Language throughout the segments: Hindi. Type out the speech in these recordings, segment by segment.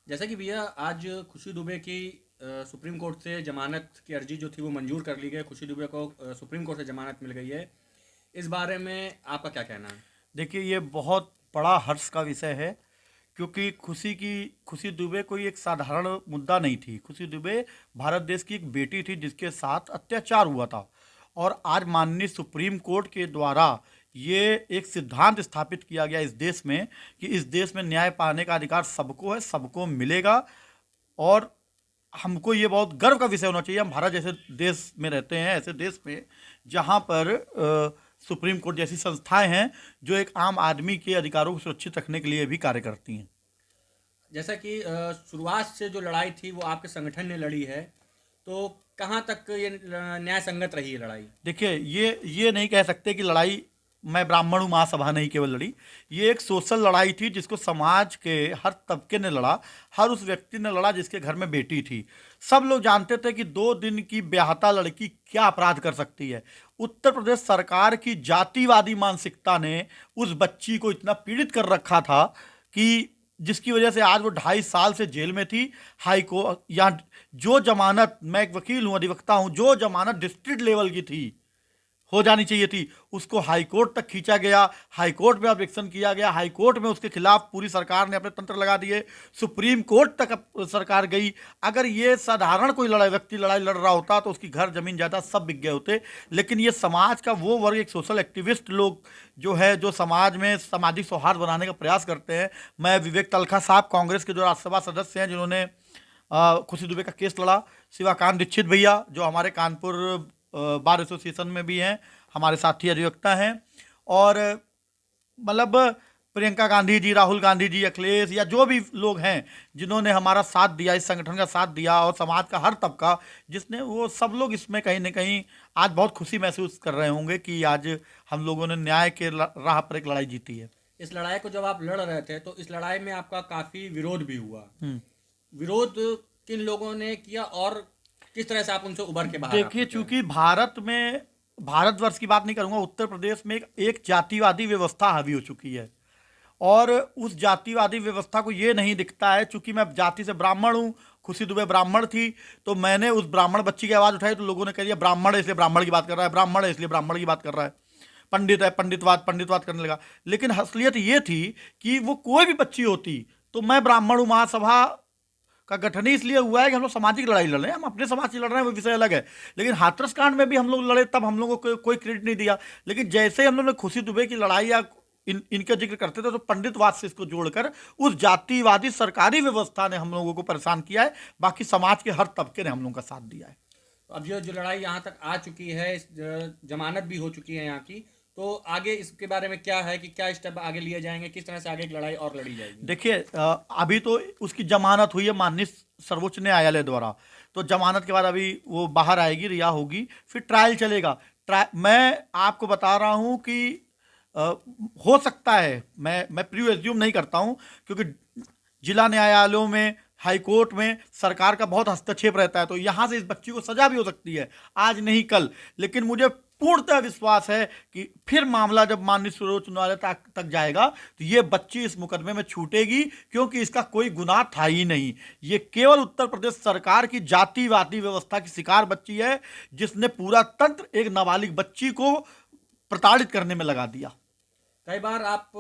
जैसा कि भैया आज खुशी दुबे की सुप्रीम कोर्ट से जमानत की अर्जी जो थी वो मंजूर कर ली गई। खुशी दुबे को सुप्रीम कोर्ट से जमानत मिल गई है। इस बारे में आपका क्या कहना है? देखिए, ये बहुत बड़ा हर्ष का विषय है, क्योंकि खुशी दुबे कोई एक साधारण मुद्दा नहीं थी। खुशी दुबे भारत देश की एक बेटी थी जिसके साथ अत्याचार हुआ था। और आज माननीय सुप्रीम कोर्ट के द्वारा ये एक सिद्धांत स्थापित किया गया इस देश में कि इस देश में न्याय पाने का अधिकार सबको है, सबको मिलेगा। और हमको ये बहुत गर्व का विषय होना चाहिए, हम भारत जैसे देश में रहते हैं, ऐसे देश में जहाँ पर सुप्रीम कोर्ट जैसी संस्थाएं हैं जो एक आम आदमी के अधिकारों को सुरक्षित रखने के लिए भी कार्य करती हैं। जैसा कि शुरुआत से जो लड़ाई थी वो आपके संगठन ने लड़ी है, तो कहाँ तक ये न्याय संगत रही है लड़ाई? देखिए, ये नहीं कह सकते कि लड़ाई मैं ब्राह्मण हूँ महासभा नहीं केवल लड़ी। ये एक सोशल लड़ाई थी जिसको समाज के हर तबके ने लड़ा, हर उस व्यक्ति ने लड़ा जिसके घर में बेटी थी। सब लोग जानते थे कि 2 दिन की ब्याहता लड़की क्या अपराध कर सकती है। उत्तर प्रदेश सरकार की जातिवादी मानसिकता ने उस बच्ची को इतना पीड़ित कर रखा था कि जिसकी वजह से आज वो 2.5 साल से जेल में थी। हाई कोर्ट या जो जमानत, मैं एक वकील हूँ, अधिवक्ता हूँ, जो जमानत डिस्ट्रिक्ट लेवल की थी हो जानी चाहिए थी, उसको हाई कोर्ट तक खींचा गया। हाई कोर्ट में ऑब्जेक्शन किया गया, हाई कोर्ट में उसके खिलाफ पूरी सरकार ने अपने तंत्र लगा दिए, सुप्रीम कोर्ट तक सरकार गई। अगर ये साधारण कोई व्यक्ति लड़ाई लड़ रहा होता तो उसकी घर जमीन जायदाद सब बिक गए होते। लेकिन ये समाज का वो वर्ग, एक सोशल एक्टिविस्ट लोग जो है, जो समाज में सामाजिक सौहार्द बनाने का प्रयास करते हैं। मैं विवेक तलखा साहब, कांग्रेस के जो राज्यसभा सदस्य हैं जिन्होंने खुशी दुबे का केस लड़ा, शिवाकांत दीक्षित भैया जो हमारे कानपुर बार एसोसिएशन में भी हैं, हमारे साथी अधिवक्ता हैं, और मतलब प्रियंका गांधी जी, राहुल गांधी जी, अखिलेश, या जो भी लोग हैं जिन्होंने हमारा साथ दिया, इस संगठन का साथ दिया, और समाज का हर तबका जिसने, वो सब लोग इसमें कहीं ना कहीं आज बहुत खुशी महसूस कर रहे होंगे कि आज हम लोगों ने न्याय के राह पर एक लड़ाई जीती है। इस लड़ाई को जब आप लड़ रहे थे तो इस लड़ाई में आपका काफ़ी विरोध भी हुआ। हम्म। विरोध किन लोगों ने किया और किस तरह से आप उनसे उभर के बाहर देखिए, आते थे? चूंकि भारतवर्ष की बात नहीं करूंगा, उत्तर प्रदेश में एक जातिवादी व्यवस्था हावी हो चुकी है। और उस जातिवादी व्यवस्था को ये नहीं दिखता है, चूंकि मैं जाति से ब्राह्मण हूँ, खुशी दुबे ब्राह्मण थी, तो मैंने उस ब्राह्मण बच्ची की आवाज़ उठाई तो लोगों ने कह दिया ब्राह्मण है इसलिए ब्राह्मण की बात कर रहा है, ब्राह्मण है इसलिए ब्राह्मण की बात कर रहा है, पंडित है पंडितवाद करने लगा। लेकिन असलियत ये थी कि वो कोई भी बच्ची होती, तो मैं ब्राह्मण हूँ महासभा का गठन ही इसलिए हुआ है कि हम लोग सामाजिक लड़ाई लड़ रहे हैं, हम अपने समाज से लड़ रहे हैं, वो विषय अलग है। लेकिन हाथरस कांड में भी हम लोग लड़े, तब हम लोगों को कोई क्रेडिट नहीं दिया। लेकिन जैसे हम लोग ने खुशी दुबे की लड़ाई या इनका जिक्र करते थे तो पंडितवाद से इसको जोड़कर उस जातिवादी सरकारी व्यवस्था ने हम लोगों को परेशान किया है। बाकी समाज के हर तबके ने हम लोगों का साथ दिया है। अब ये जो लड़ाई यहाँ तक आ चुकी है, जमानत भी हो चुकी है यहाँ की, तो आगे इसके बारे में क्या है कि क्या स्टेप आगे लिए जाएंगे, किस तरह से आगे की लड़ाई और लड़ी जाएगी? देखिए, अभी तो उसकी जमानत हुई है माननीय सर्वोच्च न्यायालय द्वारा, तो जमानत के बाद अभी वो बाहर आएगी, रिहा होगी, फिर ट्रायल चलेगा। मैं आपको बता रहा हूँ कि हो सकता है, मैं प्री एज्यूम नहीं करता हूँ, क्योंकि जिला न्यायालयों में, हाई कोर्ट में सरकार का बहुत हस्तक्षेप रहता है, तो यहाँ से इस बच्ची को सजा भी हो सकती है, आज नहीं कल। लेकिन मुझे पूर्णतः विश्वास है कि फिर मामला जब माननीय सर्वोच्च न्यायालय तक जाएगा तो ये बच्ची इस मुकदमे में छूटेगी, क्योंकि इसका कोई गुनाह था ही नहीं। ये केवल उत्तर प्रदेश सरकार की जातिवादी व्यवस्था की शिकार बच्ची है, जिसने पूरा तंत्र एक नाबालिग बच्ची को प्रताड़ित करने में लगा दिया। कई बार आप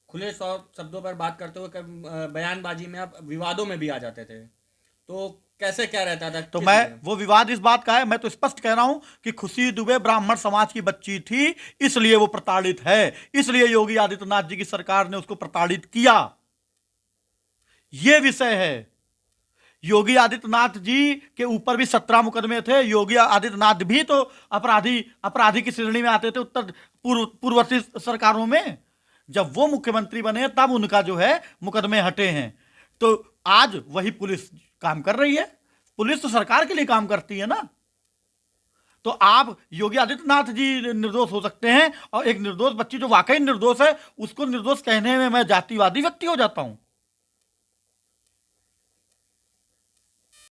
खुले शब्दों पर बात करते हुए बयानबाजी में आप विवादों में भी आ जाते थे, तो कैसे क्या रहता था? तो मैं, वो विवाद इस बात का है, मैं तो स्पष्ट कह रहा हूं कि खुशी दुबे ब्राह्मण समाज की बच्ची थी, इसलिए वो प्रताड़ित है, इसलिए योगी आदित्यनाथ जी की सरकार ने उसको प्रताड़ित किया। ये विषय है। योगी आदित्यनाथ जी के ऊपर भी 17 मुकदमे थे। योगी आदित्यनाथ भी तो अपराधी की श्रेणी में आते थे उत्तर पूर्ववर्ती सरकारों में। जब वो मुख्यमंत्री बने तब उनका जो है मुकदमे हटे हैं। तो आज वही पुलिस काम कर रही है, पुलिस तो सरकार के लिए काम करती है ना। तो आप योगी आदित्यनाथ जी निर्दोष हो सकते हैं, और एक निर्दोष बच्ची जो वाकई निर्दोष है उसको निर्दोष कहने में मैं जातिवादी व्यक्ति हो जाता हूं?